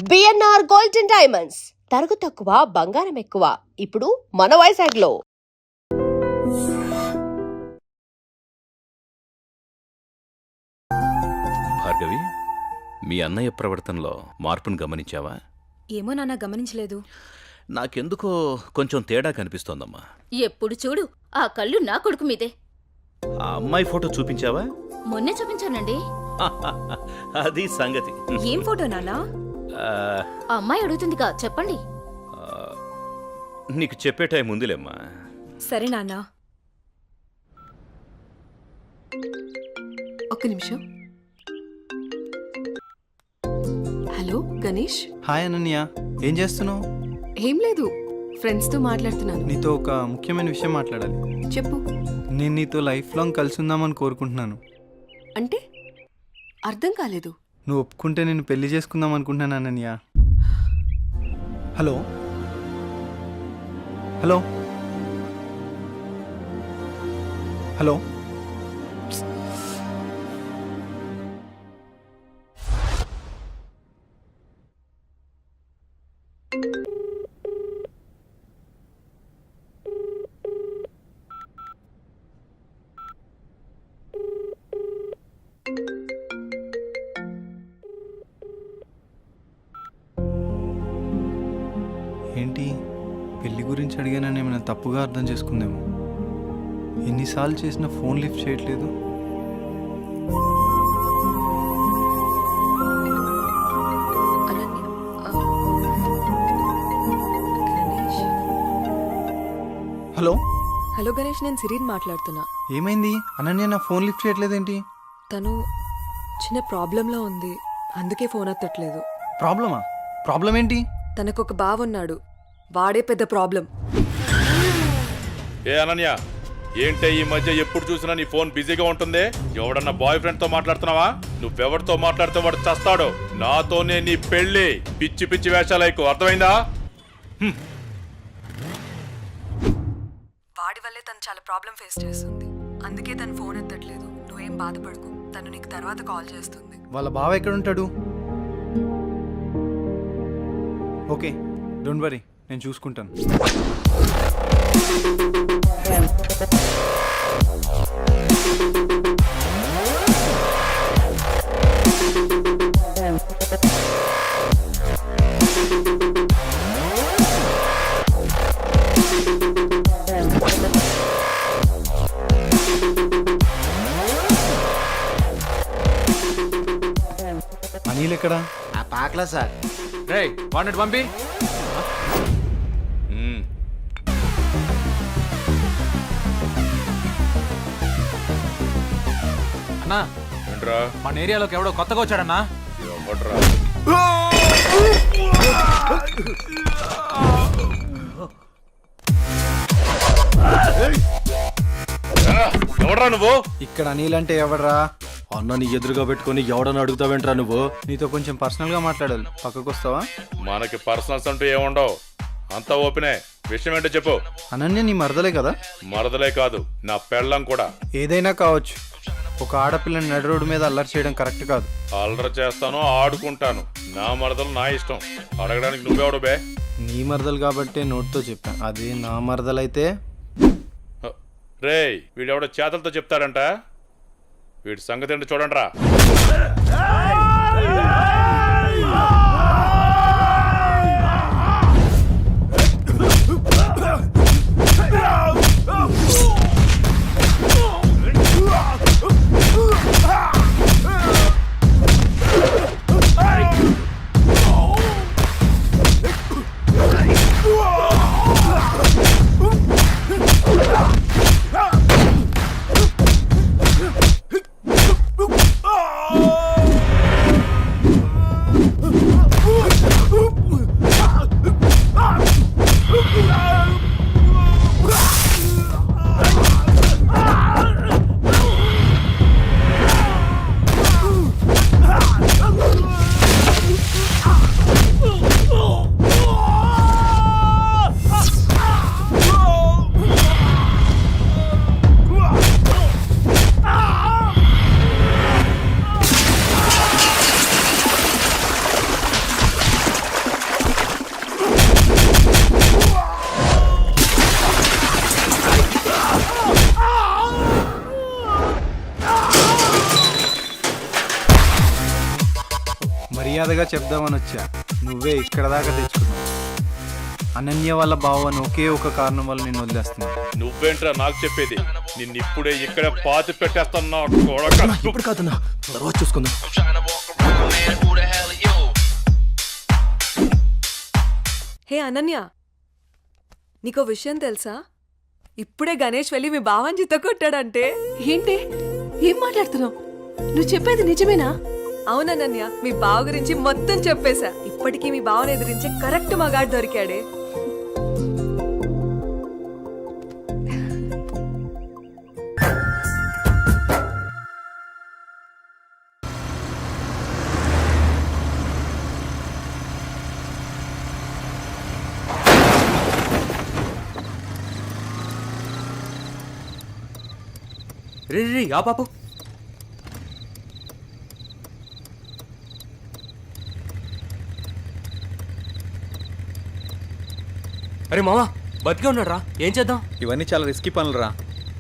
BNR golden diamonds తరుగు తక్కువ బంగారం ఎక్కువ ఇప్పుడు మన వైజాగ్లో. భార్గవి, మీ అన్నయ్య ప్రవర్తనలో మార్పును గమనించావా? ఏమో నాన్న, గమనించలేదు. నాకెందుకో కొంచెం తేడా కనిపిస్తోందమ్మా. ఎప్పుడు చూడు ఆ కళ్ళు నా కొడుకు మీదే. ఆ అమ్మాయి ఫోటో చూపించావా? మొన్నే చూపించానండి. అది సంగతి. ఏం ఫోటో నాన్నా? ఆ, ఆ అమ్మాయి అడుగుతుందిగా, చెప్పండి. ఆ, నీకు చెప్పే టైం ఉందిలేమ్మా. సరే నాన్నా. ఒక్క నిమిషం. హలో గణేష్. హాయ్ అనన్య, ఏం చేస్తున్నావు? ఏం లేదు, ఫ్రెండ్స్తో మాట్లాడుతున్నాను. నీతో ఒక ముఖ్యమైన విషయం మాట్లాడాలి. చెప్పు. నేను నీతో లైఫ్ లాంగ్ కలిసి ఉందామని కోరుకుంటున్నాను. అంటే అర్థం కాలేదు. నువ్వు ఒప్పుకుంటే నేను పెళ్లి చేసుకుందాం అనుకుంటున్నాను అనన్య. Hello hello hello. ఏంటి, పెళ్లి గురించి అడిగానని ఏమైనా తప్పుగా అర్థం చేసుకుందేమో. ఎన్నిసార్లు చేసినా ఫోన్ లిఫ్ట్ చేయట్లేదు. అనన్య, గణేష్. హలో. హలో గణేష్, నేను సిరీన్ మాట్లాడుతున్నా. ఏమైంది? అనన్య నా ఫోన్ లిఫ్ట్ చేయట్లేదేంటి? తను చిన్న ప్రాబ్లంలో ఉంది, అందుకే ఫోన్ ఎత్తట్లేదు. ప్రాబ్లమా? ప్రాబ్లం ఏంటి? తనకు ఒక బావ ఉన్నాడు, వాడే పెద్ద ప్రాబ్లం. ఏ అనన్య, ఏంటే ఈ మధ్య ఎప్పుడు చూసినా నీ ఫోన్ బిజీగా ఉంటుంది? ఎవడన్నా బాయ్ ఫ్రెండ్ తో మాట్లాడుతున్నావా? నువ్వెవరితో మాట్లాడితే వాడు చస్తాడు. నాతోనే నీ పెళ్లి. పిచ్చి పిచ్చి వేషాలైకు, అర్థమైందా? వాడి వల్లే తను చాలా ప్రాబ్లం ఫేస్ చేస్తుంది, అందుకే తను ఫోన్ ఎత్తట్లేదు. నువ్వేం బాధపడకు, తను నీకు తర్వాత కాల్ చేస్తుంది. వాళ్ళ బావ ఎక్కడ ఉంటాడు? ఓకే, డోంట్ వరీ, నేను చూసుకుంటాను. అనిల్ ఎక్కడా? ఆ పాకలా సార్. రే వాడిని పంపి. అన్నా, ఏంట్రా? మన ఏరియాలోకి ఎవడో కొత్తగా వచ్చాడన్నా. ఎవడ్రా? ఎవడ్రా నువ్వు? ఇక్కడ అనిల్ అంటే ఎవడరా? అన్న నీ ఎదురుగా పెట్టుకుని ఎవడని అడుగుతావేంట్రా నువ్వు? నీతో కొంచెం పర్సనల్ గా మాట్లాడాలి, పక్కకు వస్తావా? మనకి పర్సనల్స్ అంటూ ఏముండవు, అంతా ఓపెనే. విషయం ఏంటో చెప్పు. అనన్య నీ మరదలే కదా? మరదలే కాదు, నా పెళ్ళం కూడా. ఏదైనా కావచ్చు, ఒక ఆడపిల్లని నడి రోడ్డు మీద అల్లరి చేయడం కరెక్ట్ కాదు. అల్లరి చేస్తాను, ఆడుకుంటాను. నా మరదలు నా ఇష్టం. అడగడానికి నువ్వెవడు బే? నీ మరదలు కాబట్టే నోట్తో చెప్పాను, అదే నా మరదలైతే. రేయ్, వీడెవడో చేతలతో చెప్తాడంట. వీడి సంగతి ఏంటో చూడండి రా. మర్యాదగా చెప్దామని వచ్చా, నువ్వే ఇక్కడ దాకా తెచ్చుకున్నావు. అనన్య వాళ్ళ బావని ఒకే ఒక కారణం వల్ల నేను వదిలేస్తున్నా. నువ్వేంట్రా నాకు చెప్పేది? నిన్నిప్పుడే ఇక్కడ పాతి పెట్టేస్తున్నా కొడక. ఇప్పుడు కాదన్నా, తర్వాత చూసుకుందాం. హే అనన్య, నీకో విషయం తెలుసా? ఇప్పుడే గణేష్ వెళ్ళి మీ బావని చిత్త కొట్టాడంటే. ఏంటి ఏం మాట్లాడుతున్నావు? నువ్వు చెప్పేది నిజమేనా? అవునన్నయ్య, మీ బావ గురించి మొత్తం చెప్పేశా. ఇప్పటికీ మీ బావని ఎదిరించే కరెక్ట్ మగాడు దొరికాడే. రే రే ఆ పాపు. అరే మావా, బతికే ఉన్నాడు రా, ఏం చేద్దాం? ఇవన్నీ చాలా రిస్కీ పనులు రా.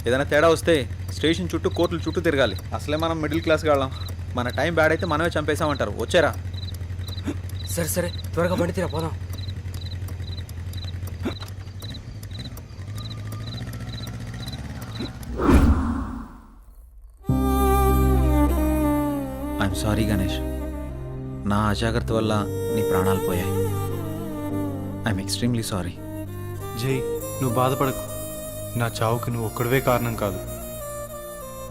ఏదైనా తేడా వస్తే స్టేషన్ చుట్టూ కోర్టుల చుట్టూ తిరగాలి. అసలే మనం మిడిల్ క్లాస్ వాళ్ళం. మన టైం బ్యాడ్ అయితే మనమే చంపేసామంటారు. వచ్చారా? సరే సరే, త్వరగా బండి తీరా పోదాం. ఐఎమ్ సారీ గణేష్, నా అజాగ్రత్త వల్ల నీ ప్రాణాలు పోయాయి. I'm extremely sorry. జై, నువ్వు బాధపడకు. నా చావుకి నువ్వు ఒక్కడివే కారణం కాదు.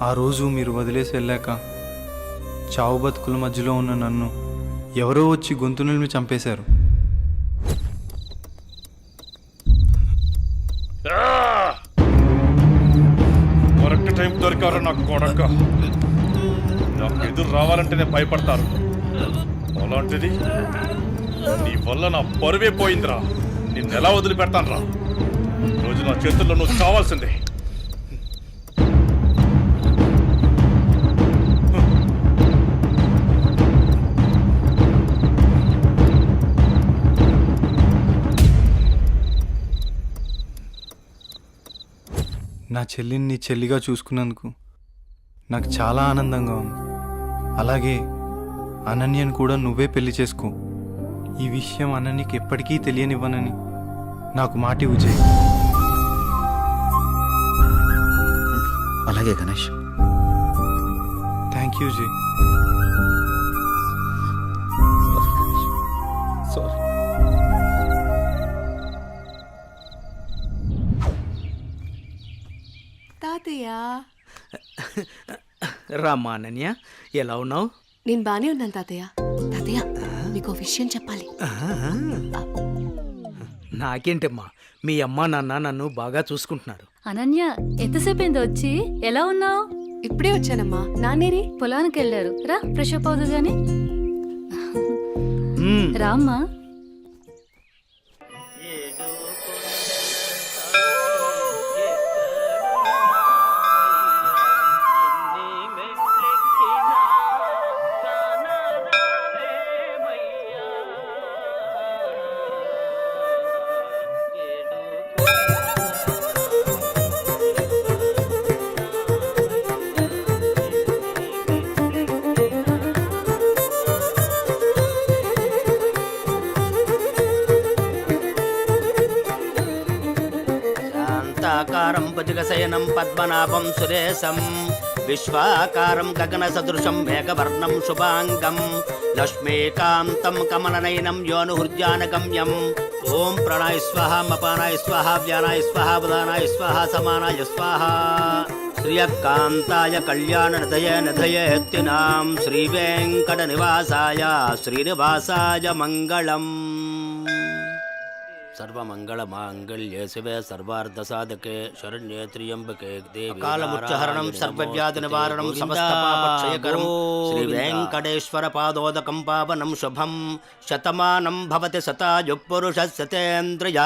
ఆ రోజు మీరు వదిలేసి వెళ్ళాక చావు బతుకుల మధ్యలో ఉన్న నన్ను ఎవరో వచ్చి గొంతు నిలిమి చంపేశారు. కరెక్ట్ టైం దొరికారు నాకు కొడక. నాకు ఎదురు రావాలంటే నేను భయపడతారు. అలాంటిది నీ వల్ల నా పరువే పోయిందిరా. నిన్నెలా వదిలిపెడతాను రా? రోజు నా చేతుల్లో నువ్వు చావాల్సిందే. నా చెల్లిని నీ చెల్లిగా చూసుకున్నందుకు నాకు చాలా ఆనందంగా ఉంది. అలాగే అనన్యను కూడా నువ్వే పెళ్లి చేసుకో. ఈ విషయం అనన్యకి ఎప్పటికీ తెలియనివ్వనని నాకు మాట ఇవ్వు జై. అలాగే గణేష్. థ్యాంక్ యూ జై. సారీ. తాతయ్య, రామ్మా అనన్య, ఎలా ఉన్నావు? నేను బానే ఉన్నాను తాతయ్య. తాతయ్య, నీకో విషయం చెప్పాలి. నాకేంటమ్మా, మీ అమ్మా నాన్న నన్ను బాగా చూసుకుంటున్నారు. అనన్య, ఎంతసేపు అయిందో వచ్చి? ఎలా ఉన్నావు? ఇప్పుడే వచ్చానమ్మా. నాన్నేరి? పొలానికి వెళ్ళారు. రా, ఫ్రెష్ అప్ అవుదు గాని. రామ్మా. శాంతాకారం భుజగశయనం పద్మనాభం సురేశం విశ్వాకారం గగన సదృశం మేఘవర్ణం శుభాంగం లక్ష్మీకాంతం కమలనయనం యోనుహృద్యానగమ్యం. ఓం ప్రాణాయ స్వాహ, మపానాయ స్వాహ, వ్యానాయ స్వాహ, బుధానాయ స్వాహ, సమానాయ స్వాహ. శ్రియకాంతాయ కళ్యాణ నిధయేత్తినాం శ్రీవేంకట నివాసాయ శ్రీనివాసాయ మంగళం. సర్వమంగళ మాంగళ్యే శివే సర్వార్థ సాధకే శరణ్యే త్ర్యంబకే దేవి కాలముచ్చహరణం సర్వవ్యాధి నివారణం సమస్త పాపక్షయకరం శ్రీ వెంకటేశ్వర పాదోదకం పావనం శుభం. శతమానం భవతి శతాయుః పురుషः శతేంద్రియ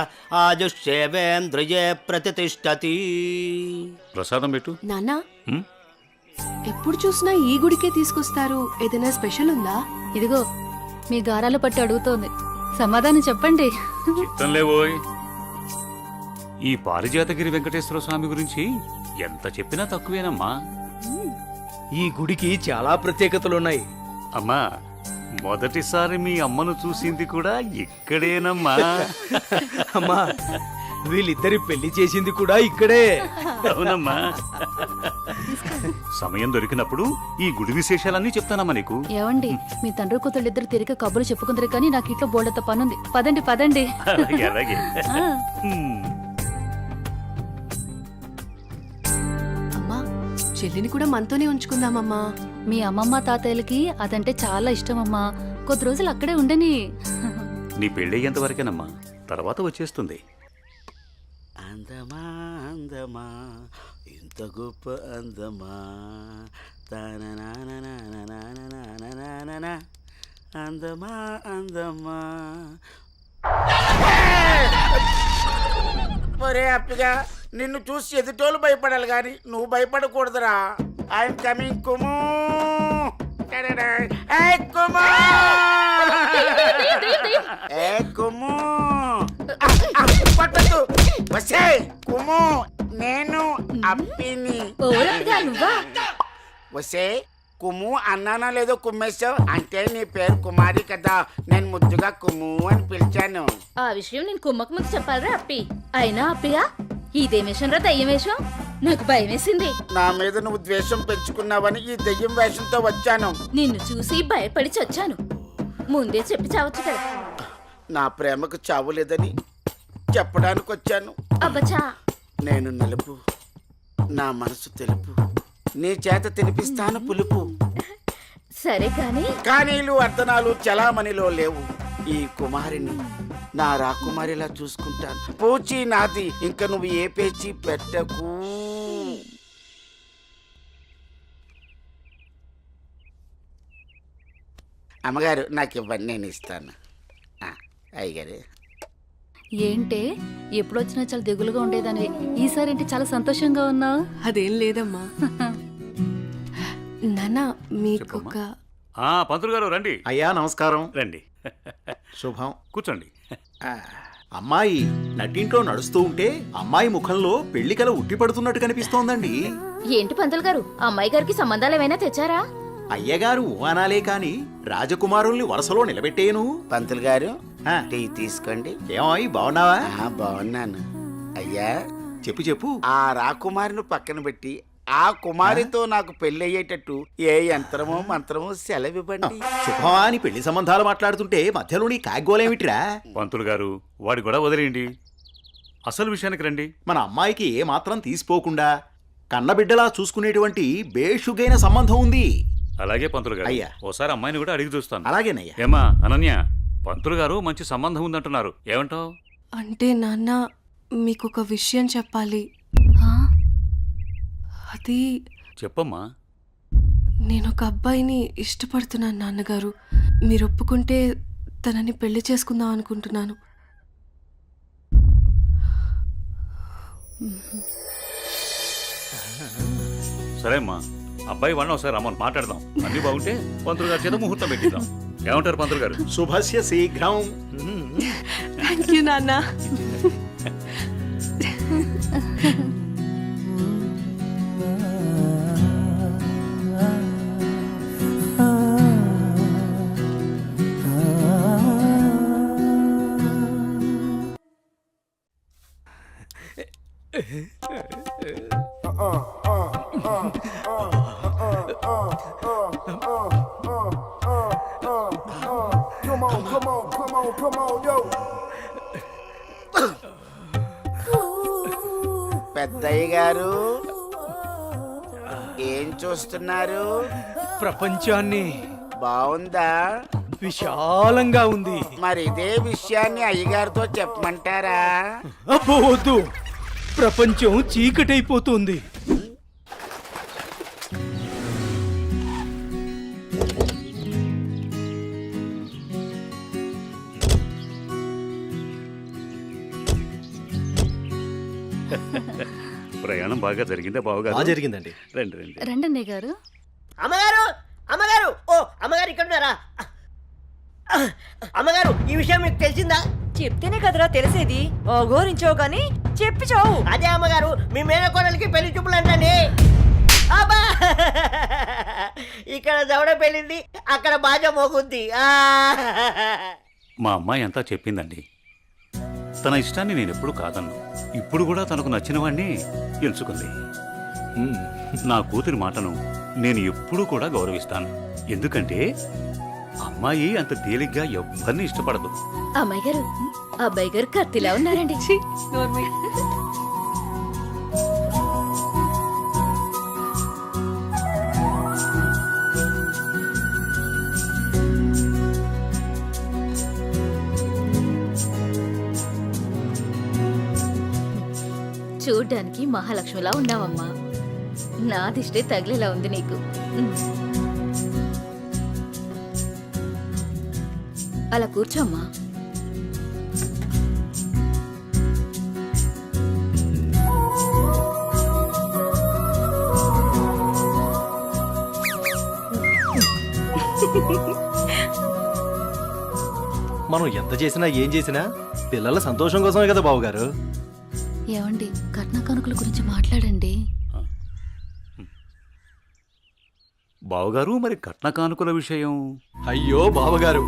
ఆయుష్యేవేంద్రియే ప్రతిష్టతి. ప్రసాదం పెట్టు. నాన్నా, ఎప్పుడు చూసినా ఈ గుడికే తీసుకొస్తారు. ఏదైనా స్పెషల్ ఉందా? ఇదిగో, మీ గారాలు పట్టి అడుగుతోంది. సమాధానం చెప్పండి. చిత్తం లేవోయ్. ఈ పారిజాతగిరి వెంకటేశ్వర స్వామి గురించి ఎంత చెప్పినా తక్కువేనమ్మా. ఈ గుడికి చాలా ప్రత్యేకతలున్నాయి. అమ్మా, మొదటిసారి మీ అమ్మను చూసింది కూడా ఇక్కడేనమ్మా. అమ్మా వీళ్ళిద్దరి పెళ్లి చేసింది కూడా ఇక్కడే. అవునమ్మా. సమయం దొరికినప్పుడు ఈ గుడి విశేషాలన్నీ చెప్తానమ్మా నీకు. ఏవండి మీ తండ్రి కూతుళ్ళు ఇద్దరు తిరిగి కబుర్లు చెప్పుకుందరు కానీ నాకు ఇంట్లో బోల్డంత పనుంది. పదండి పదండి. అలాగే అలాగే. ఆ, అమ్మా చెల్లిని కూడా మనతోనే ఉంచుకుందామమ్మా. మీ అమ్మమ్మ తాతయ్యలకి అదంటే చాలా ఇష్టమమ్మా. కొద్ది రోజులు అక్కడే ఉండని. నీ పెళ్ళయ్యేంత వరకేనమ్మా, తర్వాత వచ్చేస్తుంది. అందమా అందమా ఇంత గొప్ప అందమా తాననాననాననాననాననా. అందమా అందమా. ఒరే అప్పిగా, నిన్ను చూసి ఎదుటోళ్ళు భయపడాలి కానీ నువ్వు భయపడకూడదురా. I'm coming కుము. కుము కుము పట్టదు. వసే కుము, నేను అప్పిని. వసే కుము అన్నానా లేదో కుమ్మేశావు అంటే నీ పేరు కుమారి కదా, నేను ముద్దుగా కుము అని పిలిచాను. ఆ విషయం నేను కుమ్మకు ముందు చెప్పాలరా అప్పి. అయినా అప్పిగా ఇదేం వేషం రా, దయ్యం వేషం? నాకు భయం వేసింది. నా మీద నువ్వు ద్వేషం పెంచుకున్నావని ఈ దెయ్యం వేషంతో వచ్చాను. నిన్ను చూసి భయపడి చచ్చాను. ముందే చెప్పి చావచ్చు కదా. నా ప్రేమకు చావు లేదని చెప్పడానికి వచ్చాను. అబ్బచా, నేను నలుపు, నా మనసు తెలుపు, నీ చేత తినిపిస్తాను పులుపు. సరే కానీ కానీలు అర్థనాలు చలామణిలో లేవు. ఈ కుమారిని నా రాకుమారిలా చూసుకుంటాను. పూచి నాది, ఇంక నువ్వు ఏ పేచి పెట్టకు. అమ్మగారు నాకు ఇవ్వండి, నేను ఇస్తాను. అయ్యగారు ఏంటే ఎప్పుడొచ్చినా చాలా దిగులుగా ఉండేదానివి, ఈసారి ఏంటి చాలా సంతోషంగా ఉన్నావు? అదేం లేదమ్మా. నాన్న మీకొక పంతులు గారు రండి. అయ్యా నమస్కారం. రండి, శుభం. కూర్చోండి. అమ్మాయి నట్టింట్లో నడుస్తూ ఉంటే అమ్మాయి ముఖంలో పెళ్లికల ఉట్టి పడుతున్నట్టు కనిపిస్తోందండి. ఏంటి పంతులు గారు, అమ్మాయి గారికి సంబంధాలు ఏమైనా తెచ్చారా? అయ్యగారు అనాలే కాని రాజకుమారుల్ని వరుసలో నిలబెట్టేను. పంతులు గారు టీ తీసుకోండి. ఏమాయి బాగున్నావా? బాగున్నాను. అయ్యా చెప్పు చెప్పు. ఆ రాకుమారిని పక్కన పెట్టి ఆ కుమారితో నాకు పెళ్లి అయ్యేటట్టు ఏ యంత్రమో మంత్రమో సెలవివ్వండి. శుభమా అని పెళ్లి సంబంధాలు మాట్లాడుతుంటే మధ్యలో నీ కాగ్గోలేమిట్రా? పంతులు గారు వాడి కూడా వదిలేయండి, అసలు విషయానికి రండి. మన అమ్మాయికి ఏ మాత్రం తీసిపోకుండా కన్నబిడ్డలా చూసుకునేటువంటి బేషుగైన సంబంధం ఉంది. అలాగే పంతులు గారు, అయ్యా. ఓసారి అమ్మాయిని కూడా అడిగి చూస్తాను. అలాగేనయ్యా. ఏమా అనన్య, పంతులు గారు మంచి సంబంధం ఉందంటున్నారు, ఏమంటావు? అంటే నాన్న మీకొక విషయం చెప్పాలి. ఆ, అది చెప్పమ్మా. నేను ఒక అబ్బాయిని ఇష్టపడుతున్నాను నాన్నగారు. మీరు ఒప్పుకుంటే తనని పెళ్లి చేసుకుందాం అనుకుంటున్నాను. సరే అమ్మా, అబ్బాయి వాళ్ళని ఒకసారి రమ్మని మాట్లాడదాం. అన్ని బాగుంటే పంతులు గారి చేత ముహూర్తం పెట్టిద్దాం. ఏమంటారు పంతులు గారు? శుభస్య శీఘ్రం. థ్యాంక్ యూ నాన్న. పెద్దయ్య గారు ఏం చూస్తున్నారు? ప్రపంచాన్ని. బాగుందా? విశాలంగా ఉంది. మరి ఇదే విషయాన్ని అయ్యగారితో చెప్పమంటారా? అబ్బో వద్దు, ప్రపంచం చీకటైపోతుంది. ప్రయాణం బాగా జరిగిందా బావగారు? జరిగిందండి. రండి రండి. రండన్నయ్య గారు. అమ్మగారు, అమ్మగారు, ఓ అమ్మగారు ఇక్కడ ఉన్నారా? అమ్మగారు, ఈ విషయం మీకు తెలిసిందా? చెప్తేనే కదరా తెలిసేది. ఓఘోరించావు గాని చెప్పి చావు. అదే అమ్మగారు, మీ మేనకోడలికి పెళ్లి చూపులు అంటండి. అబ్బా! ఇక్కడ దవడ పెళ్ళింది, అక్కడ బాజ మోగుద్ది. మా అమ్మాయి అంతా చెప్పిందండి. తన ఇష్టాన్ని నేను ఎప్పుడు కాదన్ను. ఇప్పుడు కూడా తనకు నచ్చిన వాడిని ఎంచుకుంది. నా కూతురి మాటను నేను ఎప్పుడూ కూడా గౌరవిస్తాను. ఎందుకంటే అమ్మాయి అంత తేలిగ్గా ఎవ్వరిని ఇష్టపడదు. అమ్మాయి గారు, అబ్బాయి గారు కత్తిలా ఉన్నారండి. ఛీ, నోర్మి. చూడ్డానికి మహాలక్ష్మిలా ఉన్నావమ్మా. నా దిష్టే తగిలేలా ఉంది నీకు. అలా కూర్చోమ్మా. మనం ఎంత చేసినా ఏం చేసినా పిల్లల సంతోషం కోసమే కదా బావగారు. ఏమండి, కట్న కానుకల గురించి మాట్లాడండి. బావగారు, మరి కట్న కానుకల విషయం? అయ్యో బావగారు,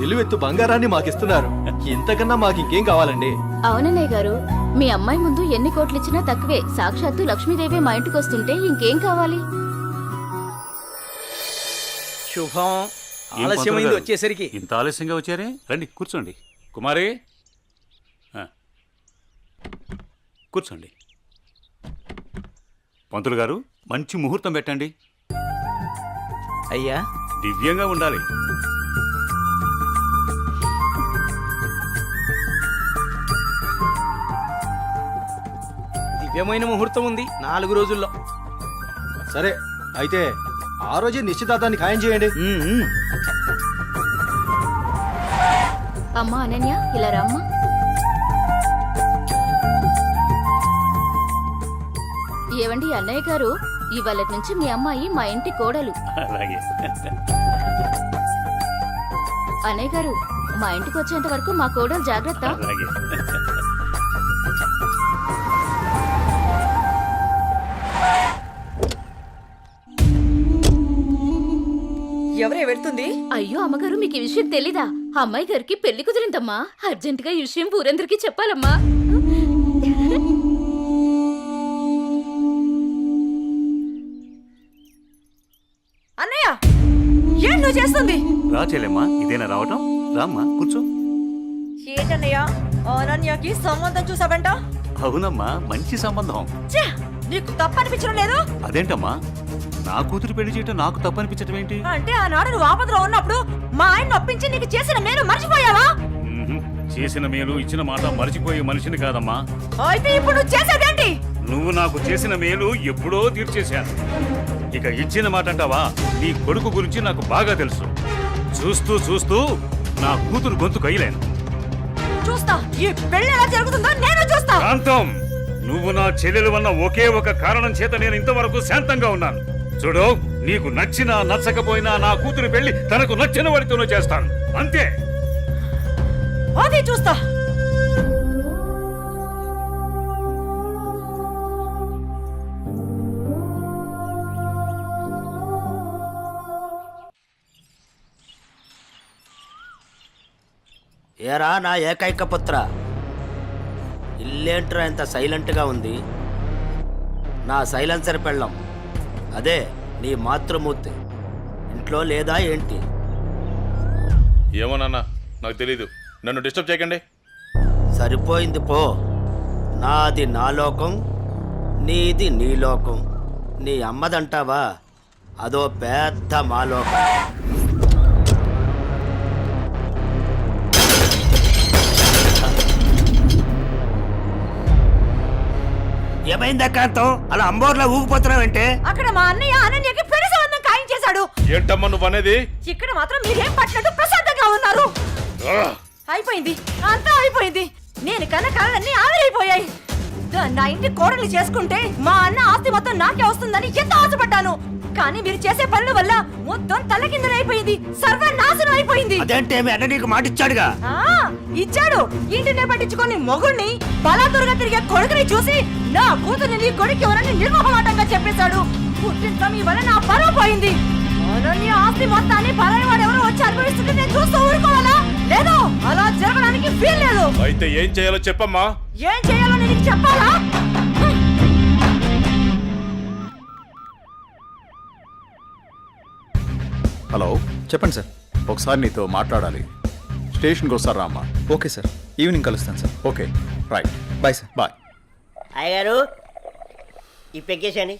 నిలువెత్తు బంగారాన్ని మాకిస్తున్నారు. ఇంతకన్నా మాకింకేం కావాలండి? అవునన్నయ్య గారు, మీ అమ్మాయి ముందు ఎన్ని కోట్లిచ్చినా తక్కువే. సాక్షాత్తు లక్ష్మీదేవి మా ఇంటికి వస్తుంటే ఇంకేం కావాలి? శుభం. ఏం ఆలస్యమైంది పంతులు గారు? వచ్చేసరికి. ఇంత ఆలస్యంగా వచ్చారే? రండి కూర్చోండి. కుమారి, కూర్చోండి. పంతులు గారు, మంచి ముహూర్తం పెట్టండి. అయ్యా, దివ్యంగా ఉండాలి. దివ్యమైన ముహూర్తం ఉంది 4 రోజుల్లో. సరే అయితే ఆ రోజే నిశ్చితార్థాన్ని ఖాయం చేయండి. అమ్మా అనన్య, ఇలా రమ్మా. ఏవండి అన్నయ్య గారు, ఇవాళ నుంచి మీ అమ్మాయి మా ఇంటి కోడలు. అలాగే. అన్నయ్య గారు, మా ఇంటికి వచ్చేంత వరకు మా కోడలు జాగ్రత్త. అలాగే. ఎవరే వెళ్తుంది? అయ్యో అమ్మగారు, మీకు ఈ విషయం తెలీదా? అమ్మాయి గారికి పెళ్లి కుదిరిందమ్మా. అర్జెంటుగా ఈ విషయం ఊరందరికీ చెప్పాలమ్మా. అన్నయ్య, ఏం నువ్వు చేస్తుంది? రా చెల్లెమ్మా, ఇదేనా రావటం? రామ్మా కూర్చో. ఏంటన్నయ్య, అనన్యకి సంబంధం చూసావంట? అవునమ్మా, మంచి సంబంధం. ఛే, నీకు తప్పనిపించడం లేదు? అదేంటమ్మా, నా కూతురు పెళ్లి చేయటం నాకు తప్పనిపించటం ఏంటి? అంటే ఆనాడు నువ్వు ఆపదలో ఉన్నప్పుడు మా ఆయన ఒప్పించి నీకు చేసిన మేలు మర్చిపోయావా? చేసిన మేలు ఇచ్చిన మాట మర్చిపోయే మనిషిని కాదమ్మా. అయితే ఇప్పుడు నువ్వు చేసేదేంటి? నువ్వు నాకు చేసిన మేలు ఎప్పుడో తీర్చేశాను. ఇక ఇచ్చిన మాట అంటావా? నీ కొడుకు గురించి నాకు బాగా తెలుసు. చూస్తూ చూస్తూ నా కూతురు గొంతు కయ్యలేను. చూస్తా, ఈ పెళ్లి ఎలా జరుగుతుందో నేను చూస్తా. శాంతం, నువ్వు నా చెల్లెలు వన్న ఒకే ఒక కారణం చేత నేను ఇంతవరకు శాంతంగా ఉన్నాను. చూడు, నీకు నచ్చినా నచ్చకపోయినా నా కూతురు పెళ్లి తనకు నచ్చిన వాడితోనే చేస్తాను, అంతే. అది చూస్తా. ఏరా నా ఏకైక పుత్ర, ఇల్లేంట్రా ఇంత సైలెంట్గా ఉంది? నా సైలెన్సర్ పెళ్ళం, అదే నీ మాతృమూర్తి ఇంట్లో లేదా ఏంటి? ఏమో నాన్న, నాకు తెలీదు. నన్ను డిస్టర్బ్ చేయకండి. సరిపోయింది పో. నాది నా లోకం, నీది నీ లోకం. నీ అమ్మదంటావా? అదో పెద్ద మా లోకం. ఏమైందా కాంతం, అలా అంబోర్లా ఊగిపోతున్నావంటే? అక్కడ మా అన్నయ్య అనన్యకి పెళ్లి సంబంధం ఖాయం చేశాడు. ఏంటమ్మా నువ్వు అనేది? ఇక్కడ మాత్రం మీరేం పట్టినట్టు ప్రశాంతంగా ఉన్నారు. అయిపోయింది, అంతా అయిపోయింది. నేను కన్న కళ్ళన్నీ ఆవిరైపోయాయి. నా ఇంటి కోడలు చేసుకుంటే మా అన్న ఆస్తి మొత్తం నాకే వస్తుందని ఎంత ఆశపడ్డాను. కానీ మీరు చేసే పనుల వల్ల మొత్తం తలకిందులైపోయింది, సర్వనాశనం అయిపోయింది. అదేంటే మీ అన్న నీకు మాట ఇచ్చాడుగా? ఇచ్చాడు. ఇంటినే పట్టించుకొని మొగుడిని బలాదురుగా తిరిగే కొడుకుని చూసి నా కూతుర్ని నీ కొడుకు ఎవరని నిర్మోహమాటంగా చెప్పేశాడు. పుట్టింట్లో మీ వల్ల నా పరువు పోయింది. అనన్య ఆస్తి మొత్తాన్ని పరాయి వాడు ఎవరో వచ్చి అనుభవిస్తుంటే నేను చూస్తూ ఊరుకోవాలా? లేదు, అలా జరగడానికి వీల్లేదు. అయితే ఏం చేయాలో చెప్పమ్మా. ఏం చేయాలో నేను నీకు చెప్పాలా? హలో, చెప్పండి సార్. ఒకసారి నీతో మాట్లాడాలి. స్టేషన్కి వస్తారా అమ్మా? ఓకే సార్, ఈవినింగ్ కలుస్తాను sir. Okay, right. Bye sir. Bye. అయ్యగారు ఈ పెగ్గేసండి.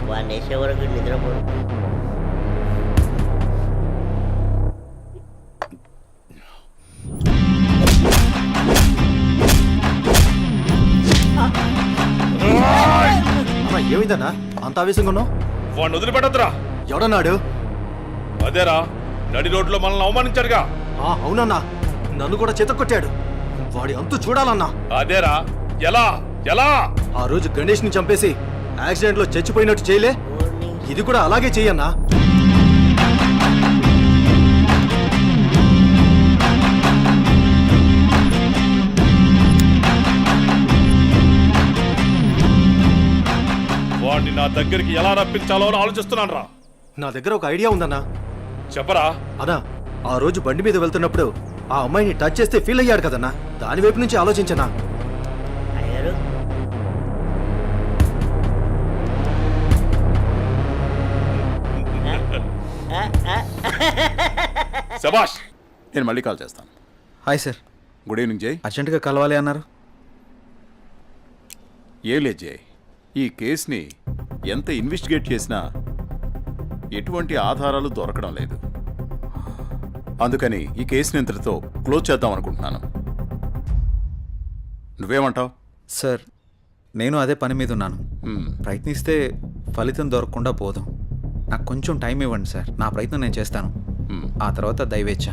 వాడిని వేసే వరకు నిద్రపోడు. ఏమైందన్నా అంత ఆవేశంగా ఉన్నావు? వాడిని వదిలిపెట్టద్దురా. ఎవడన్నాడు? అదేరా, నడి రోడ్లో మనల్ని అవమానించాడుగా. అవునన్నా, నన్ను కూడా చేతకొట్టాడు. వాడి అంతు చూడాలన్నా. అదేరా, ఎలా ఎలా ఆ రోజు గణేష్ ని చంపేసి యాక్సిడెంట్ లో చచ్చిపోయినట్టు చేయలే, ఇది కూడా అలాగే చెయ్యన్నా. వాడిని నా దగ్గరికి ఎలా రప్పించాలో అని ఆలోచిస్తున్నాను రా. నా దగ్గర ఒక ఐడియా ఉందన్నా. చెప్పరా. అదా, ఆ రోజు బండి మీద వెళ్తున్నప్పుడు ఆ అమ్మాయిని టచ్ చేస్తే ఫీల్ అయ్యాడు కదన్నా, దాని వైపు నుంచి ఆలోచించనా. అయ్యగారు శభాష్. నేను మళ్ళీ కాల్ చేస్తాను. Hi sir. గుడ్ ఈవినింగ్ జయ్. అర్జెంటుగా కలవాలి అన్నారు. ఏం లేదు జయ్, ఈ కేసుని ఎంత ఇన్వెస్టిగేట్ చేసినా ఎటువంటి ఆధారాలు దొరకడం లేదు. అందుకని ఈ కేసుని ఇంతటితో క్లోజ్ చేద్దాం అనుకుంటున్నాను. నువ్వేమంటావు? సార్, నేను అదే పని మీద ఉన్నాను. ప్రయత్నిస్తే ఫలితం దొరకకుండా పోదాం. నాకు కొంచెం టైం ఇవ్వండి సార్, నా ప్రయత్నం నేను చేస్తాను. ఆ తర్వాత దైవేచ్ఛ.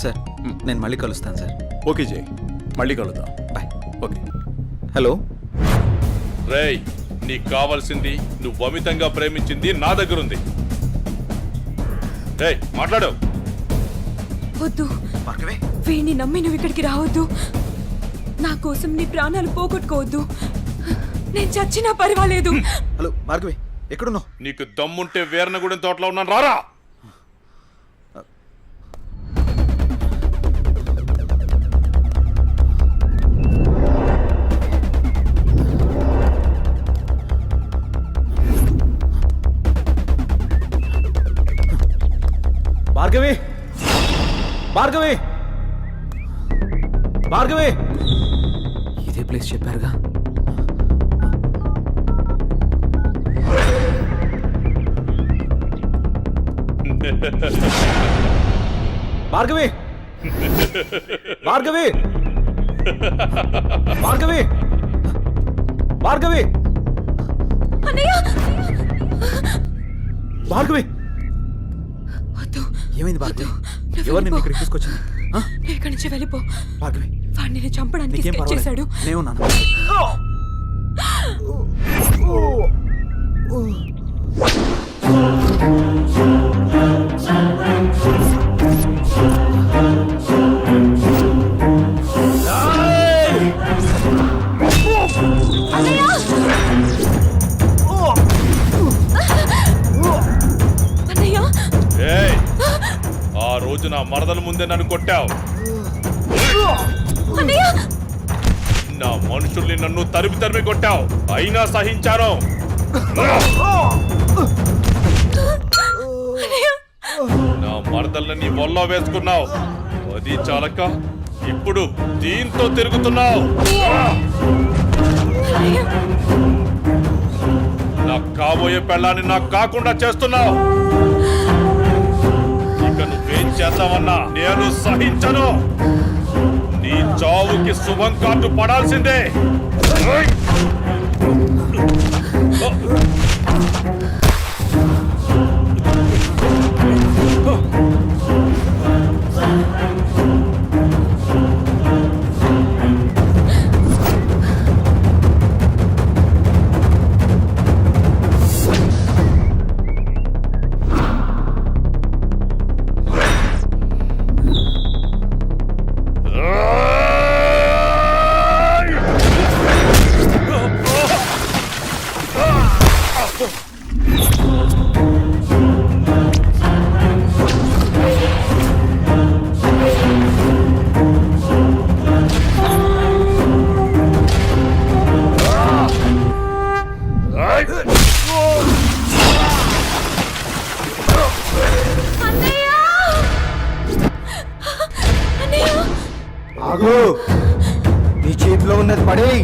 సార్, నేను మళ్ళీ కలుస్తాను సార్. ఓకే జయ్, మళ్ళీ కలుద్దాం. బాయ్. ఓకే. హలో రేయ్, నీకు కావాల్సింది నువ్వు అమితంగా ప్రేమించింది నా దగ్గర ఉంది. రేయ్, మాట్లాడు. వద్దు, వీణ్ణి నమ్మి నువ్వు ఇక్కడికి రావద్దు. నా కోసం నీ ప్రాణాలు పోగొట్టుకోవద్దు. నేను చచ్చినా పర్వాలేదు. హలో భార్గవి, ఎక్కడున్నావు? నీకు దమ్ముంటే వీరనగూడెం తోటలో ఉన్నాను, రారా. భార్గవి, భార్గవి, భార్గవి. ఇదే ప్లేస్ చెప్పారుగా. భార్గవి, భార్గవి, భార్గవి, భార్గవి, భార్గవి. ఏమైంది భార్గవి? ఎవరు నిన్ను ఇక్కడికి తీసుకొచ్చింది? ఇక్కడి నుంచి వెళ్ళిపో. భార్గవి, వాడిని నేను చంపడానికి నీకేం స్కెచ్ చేశాడు. పర్వాలేదు, నేను ఉన్నాను. ఏయ్, ఆ రోజు నా మరదల ముందే నన్ను కొట్టావు. నా మనుషుల్ని నన్ను తరిమి తరిమి కొట్టావు, అయినా సహించాను. నా మరదల్ని నీ వల్ల వేసుకున్నావు, అది చాలక ఇప్పుడు దీంతో తిరుగుతున్నావు. నాకు కాబోయే పెళ్ళాన్ని నాకు కాకుండా చేస్తున్నావు. ఇక నువ్వేం చేద్దామన్నా నేను సహించను. నీ చావుకి శుభం కార్డు పడాల్సిందే. వద్దు, నీ చేతిలో ఉన్నది పడేయి.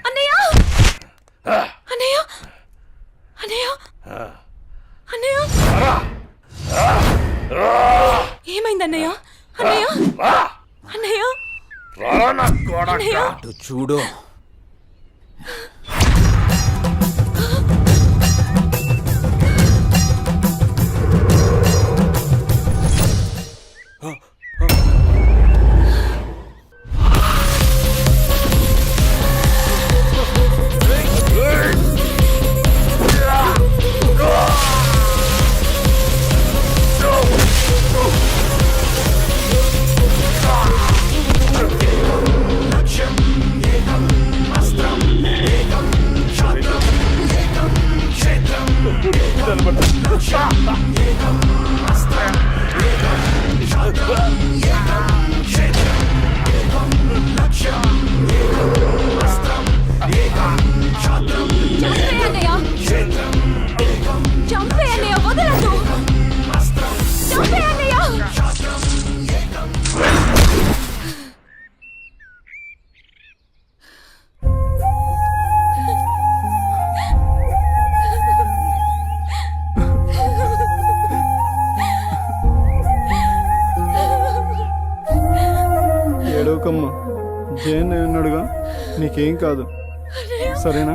అన్నయ్య అన్నయ్య అన్నయ్య అన్నయ్య ఏమైంది అన్నయ్య అన్నయ్య అన్నయ్య అన్నయ్య చూడు చంపే అన్నయ్య వదలదు చంపే అన్నయ్య ఏడవకమ్మా, జయన్ ఉన్నాడుగా, నీకేం కాదు, సరేనా?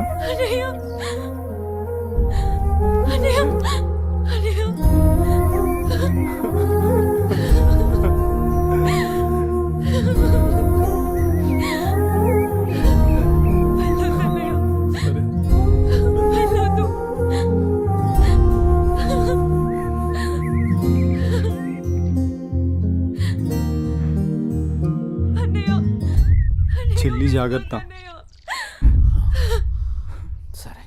చెల్లి జాగ్రత్త. సరే.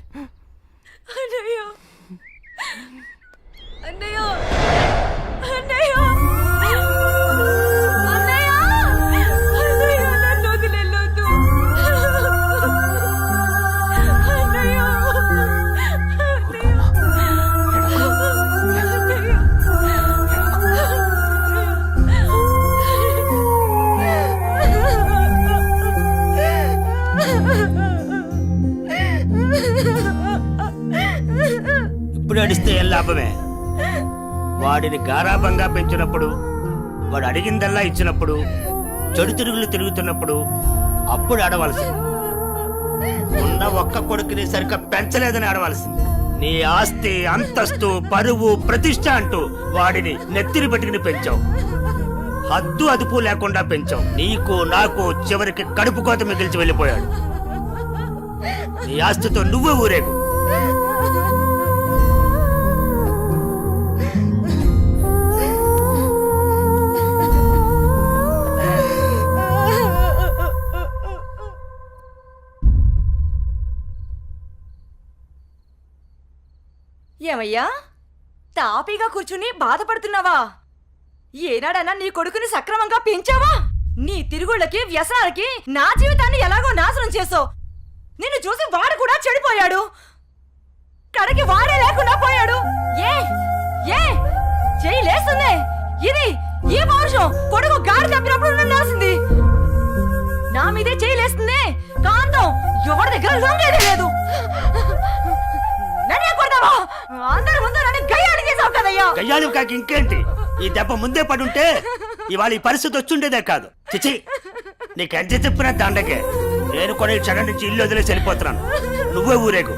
అన్నయ్య అన్నయ్య అన్నయ్య అన్నయ్య అన్నయ్య నన్ను వదిలేయొద్దు. అన్నయ్య ఇప్పుడు అడిస్తే ఏం లాభమే? వాడిని గారాబంగా పెంచినప్పుడు, వాడు అడిగిందల్లా ఇచ్చినప్పుడు, చెడు తిరుగులు తిరుగుతున్నప్పుడు అప్పుడు ఆడవలసింది. ఉన్న ఒక్క కొడుకుని సరిగ్గా పెంచలేదని ఆడవలసింది. నీ ఆస్తి, అంతస్తు, పరువు, ప్రతిష్ట అంటూ వాడిని నెత్తిని పెట్టుకుని పెంచావు. హద్దు అదుపు లేకుండా పెంచావు. నీకు నాకు చివరికి కడుపు కోత మిగిల్చి వెళ్ళిపోయాడు. నీ ఆస్తితో నువ్వే ఊరేగు. ఏమయ్యా, తాపీగా కూర్చుని బాధపడుతున్నావా? ఏనాడన్నా నీ కొడుకుని సక్రమంగా పెంచావా? నీ తిరుగుళ్ళకి, వ్యసనాలకి నా జీవితాన్ని ఎలాగో నాశనం చేసావు. నిన్ను చూసి వాడు కూడా చెడిపోయాడు. కడకి వాడే లేకుండా పోయాడు. ఏ ఏ చెయ్యి లేస్తుంది. ఇది ఈ పౌరుషం కొడుకు గాడి తప్పినప్పుడు ఉండాల్సింది. నా మీదే చెయ్యి లేస్తుంది. కాంతం ఎవరి దగ్గర లొంగేదే లేదు. అందరి ముందు నన్ను గయ్యాడి చేసావు కదయ్యా. గయ్యాడి కాకి ఇంకేంటి? ఈ దెబ్బ ముందే పడుంటే ఇవాళ ఈ పరిస్థితి వచ్చుండేదే కాదు. చిచి, నీకు ఎంత చెప్పినా దండకే. నేను కూడా ఈ క్షణం నుంచి ఇల్లు వదిలేసి వెళ్ళిపోతున్నాను. నువ్వే ఊరేగు.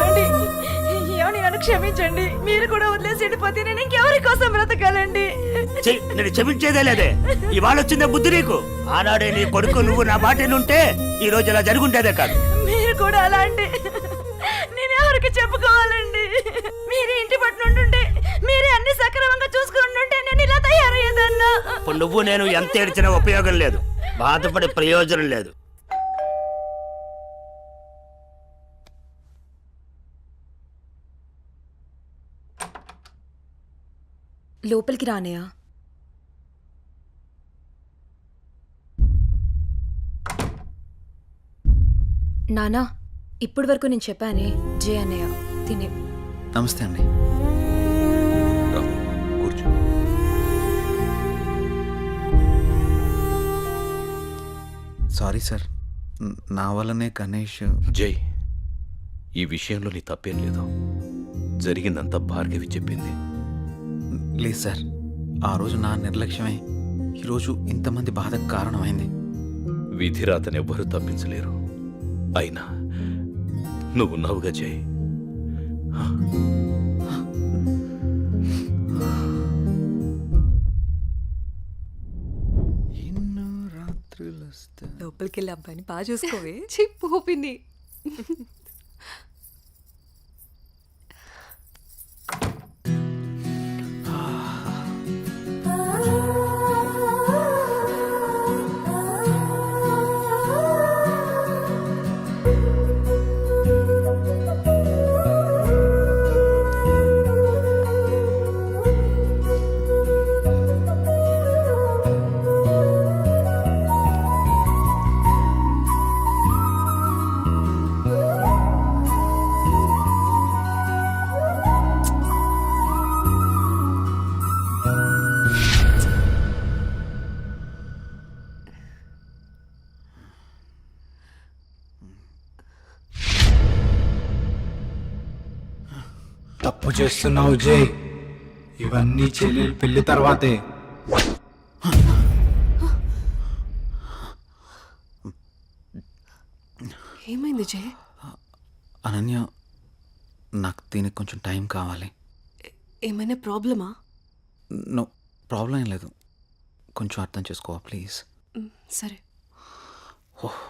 ఏమండి, నన్ను క్షమించండి. మీరు కూడా వదిలేసి వెళ్ళిపోతే నేను ఇంకెవరి కోసం బ్రతకాలండి? నేను క్షమించేదే లేదే. ఇవాళ వచ్చిందే బుద్ధి నీకు. ఆనాడే నీ కొడుకు నువ్వు నా మాట ఉంటే ఈ రోజు ఇలా జరుగుంటేదే కాదు. మీరు కూడా అలా అంటే నేను ఎవరికి చెప్పుకోవాలండి? మీరే ఇంటి పట్టునుంటుంటే, మీరే అన్ని సక్రమంగా చూసుకుంటుంటే నేను ఇలా తయారయ్యేదన్నా. ఇప్పుడు నువ్వు నేను ఎంత ఏడ్చినా ఉపయోగం లేదు. బాధపడే ప్రయోజనం లేదు. లోపలికి రానయ్యా. నానా, ఇప్పటి వరకు నేను చెప్పానే జే అన్నయ్య తినే. నమస్తే అండి. కూర్చో. సారీ సార్, నా వల్లనే గణేష్. జై, ఈ విషయంలో నీ తప్పేం లేదు. జరిగిందంతా భార్గవి చెప్పింది. లేదు సార్, ఆ రోజు నా నిర్లక్ష్యమే ఈరోజు ఇంతమంది బాధకు కారణమైంది. విధిరాతను ఎవ్వరూ తప్పించలేరు. అయినా నువ్వున్నావుగా జై. లోపలికి వెళ్ళి అబ్బాయిని బాగా చూసుకోవే. చెప్పు పిన్ని. తప్పు చేస్తున్నావు జై. ఇవన్నీ చెల్లెలు పెళ్లి తర్వాతే. ఏమైంది జై? అనన్య, నాకు దీనికి కొంచెం టైం కావాలి. ఏమైనా ప్రాబ్లమా? నో ప్రాబ్లం ఏం లేదు. కొంచెం అర్థం చేసుకోవా ప్లీజ్? సరే. ఓహ్